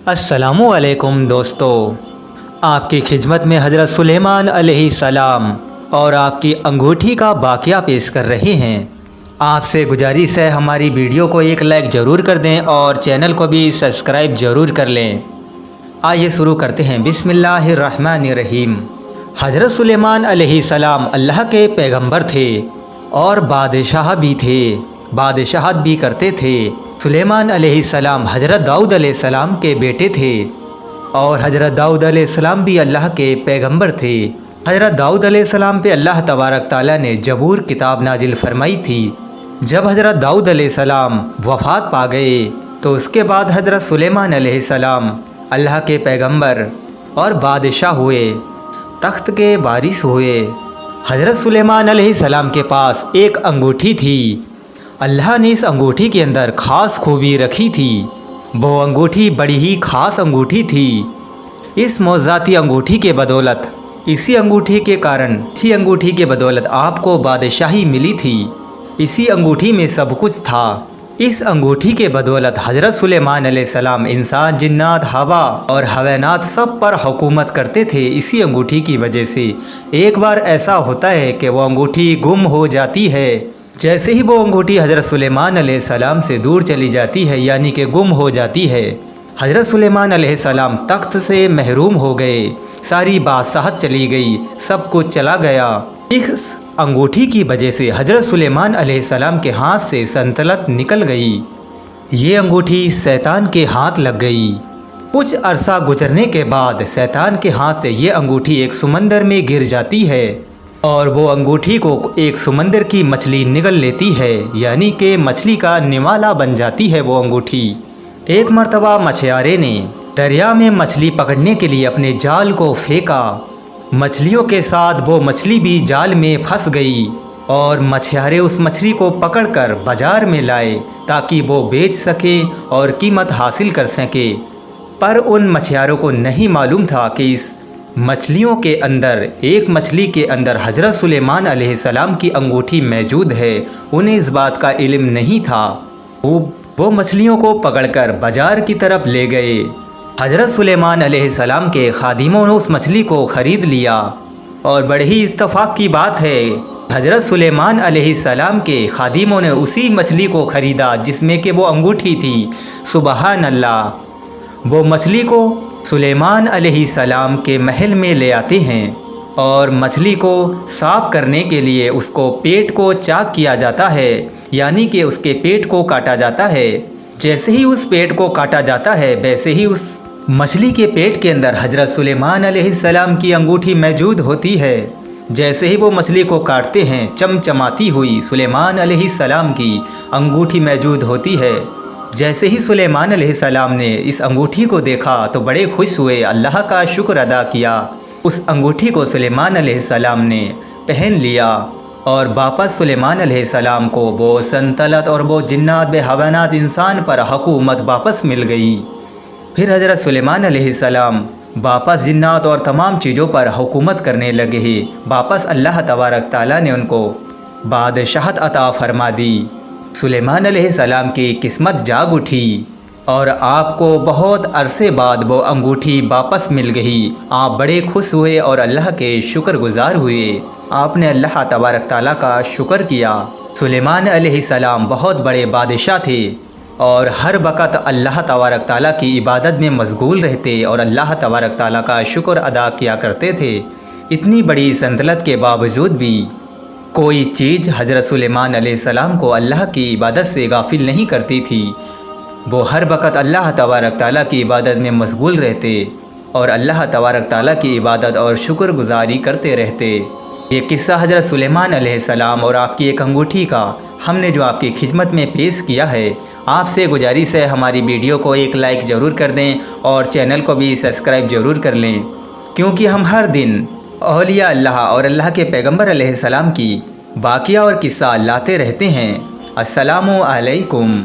السلام علیکم دوستو، آپ کی خدمت میں حضرت سلیمان علیہ السلام اور آپ کی انگوٹھی کا واقعہ پیش کر رہے ہیں۔ آپ سے گزارش ہے ہماری ویڈیو کو ایک لائک ضرور کر دیں اور چینل کو بھی سبسکرائب ضرور کر لیں۔ آئیے شروع کرتے ہیں۔ بسم اللہ الرحمن الرحیم۔ حضرت سلیمان علیہ السلام اللہ کے پیغمبر تھے اور بادشاہ بھی تھے، بادشاہت بھی کرتے تھے۔ سلیمان علیہ السلام حضرت داؤد علیہ السلام کے بیٹے تھے اور حضرت داؤد علیہ السلام بھی اللہ کے پیغمبر تھے۔ حضرت داؤد علیہ السلام پہ اللہ تبارک تعالیٰ نے زبور کتاب نازل فرمائی تھی۔ جب حضرت داؤد علیہ السلام وفات پا گئے تو اس کے بعد حضرت سلیمان علیہ السلام اللہ کے پیغمبر اور بادشاہ ہوئے، تخت کے وارث ہوئے۔ حضرت سلیمان علیہ السلام کے پاس ایک انگوٹھی تھی۔ اللہ نے اس انگوٹھی کے اندر خاص خوبی رکھی تھی۔ وہ انگوٹھی بڑی ہی خاص انگوٹھی تھی۔ اس معجزاتی انگوٹھی کے بدولت، اسی انگوٹھی کے بدولت آپ کو بادشاہی ملی تھی۔ اسی انگوٹھی میں سب کچھ تھا۔ اس انگوٹھی کے بدولت حضرت سلیمان علیہ السلام انسان، جنات، ہوا اور حیوانات سب پر حکومت کرتے تھے۔ اسی انگوٹھی کی وجہ سے ایک بار ایسا ہوتا ہے کہ وہ انگوٹھی گم ہو جاتی ہے۔ جیسے ہی وہ انگوٹھی حضرت سلیمان علیہ السلام سے دور چلی جاتی ہے، یعنی کہ گم ہو جاتی ہے، حضرت سلیمان علیہ السلام تخت سے محروم ہو گئے، ساری بادشاہت چلی گئی، سب کچھ چلا گیا۔ اس انگوٹھی کی وجہ سے حضرت سلیمان علیہ السلام کے ہاتھ سے سلطنت نکل گئی۔ یہ انگوٹھی شیطان کے ہاتھ لگ گئی۔ کچھ عرصہ گزرنے کے بعد شیطان کے ہاتھ سے یہ انگوٹھی ایک سمندر میں گر جاتی ہے اور وہ انگوٹھی کو ایک سمندر کی مچھلی نگل لیتی ہے، یعنی کہ مچھلی کا نوالا بن جاتی ہے وہ انگوٹھی۔ ایک مرتبہ مچھیارے نے دریا میں مچھلی پکڑنے کے لیے اپنے جال کو پھینکا۔ مچھلیوں کے ساتھ وہ مچھلی بھی جال میں پھنس گئی اور مچھیارے اس مچھلی کو پکڑ کر بازار میں لائے تاکہ وہ بیچ سکیں اور قیمت حاصل کر سکیں۔ پر ان مچھیاروں کو نہیں معلوم تھا کہ اس مچھلیوں کے اندر، ایک مچھلی کے اندر حضرت سلیمان علیہ السلام کی انگوٹھی موجود ہے۔ انہیں اس بات کا علم نہیں تھا۔ وہ مچھلیوں کو پکڑ کر بازار کی طرف لے گئے۔ حضرت سلیمان علیہ السلام کے خادموں نے اس مچھلی کو خرید لیا اور بڑے ہی اتفاق کی بات ہے، حضرت سلیمان علیہ السلام کے خادموں نے اسی مچھلی کو خریدا جس میں کہ وہ انگوٹھی تھی۔ سبحان اللہ! وہ مچھلی کو سلیمان علیہ السلام کے محل میں لے آتے ہیں اور مچھلی کو صاف کرنے کے لیے اس کو پیٹ کو چاک کیا جاتا ہے، یعنی کہ اس کے پیٹ کو کاٹا جاتا ہے۔ جیسے ہی اس پیٹ کو کاٹا جاتا ہے، ویسے ہی اس مچھلی کے پیٹ کے اندر حضرت سلیمان علیہ السلام کی انگوٹھی موجود ہوتی ہے۔ جیسے ہی وہ مچھلی کو کاٹتے ہیں، چمچماتی ہوئی سلیمان علیہ السلام کی انگوٹھی موجود ہوتی ہے۔ جیسے ہی سلیمان علیہ السلام نے اس انگوٹھی کو دیکھا تو بڑے خوش ہوئے، اللہ کا شکر ادا کیا۔ اس انگوٹھی کو سلیمان علیہ السلام نے پہن لیا اور واپس سلیمان علیہ السلام کو وہ سلطنت اور وہ جنات، بے حیوانات، انسان پر حکومت واپس مل گئی۔ پھر حضرت سلیمان علیہ السلام واپس جنات اور تمام چیزوں پر حکومت کرنے لگے۔ واپس اللہ تبارک تعالیٰ نے ان کو بادشاہت عطا فرما دی۔ سلیمان علیہ السلام کی قسمت جاگ اٹھی اور آپ کو بہت عرصے بعد وہ انگوٹھی واپس مل گئی۔ آپ بڑے خوش ہوئے اور اللہ کے شکر گزار ہوئے۔ آپ نے اللہ تبارک تعالیٰ کا شکر کیا۔ سلیمان علیہ السلام بہت بڑے بادشاہ تھے اور ہر وقت اللہ تبارک تعالیٰ کی عبادت میں مشغول رہتے اور اللہ تبارک تعالیٰ کا شکر ادا کیا کرتے تھے۔ اتنی بڑی سلطنت کے باوجود بھی کوئی چیز حضرت سلیمان علیہ السلام کو اللہ کی عبادت سے غافل نہیں کرتی تھی۔ وہ ہر وقت اللہ تبارک تعالیٰ کی عبادت میں مشغول رہتے اور اللہ تبارک تعالیٰ کی عبادت اور شکر گزاری کرتے رہتے۔ یہ قصہ حضرت سلیمان علیہ السلام اور آپ کی ایک انگوٹھی کا ہم نے جو آپ کی خدمت میں پیش کیا ہے۔ آپ سے گزارش ہے ہماری ویڈیو کو ایک لائک ضرور کر دیں اور چینل کو بھی سبسکرائب ضرور کر لیں، کیونکہ ہم ہر دن اولیاء اللہ اور اللہ کے پیغمبر علیہ السلام کی واقعہ اور قصہ لاتے رہتے ہیں۔ السلام علیکم۔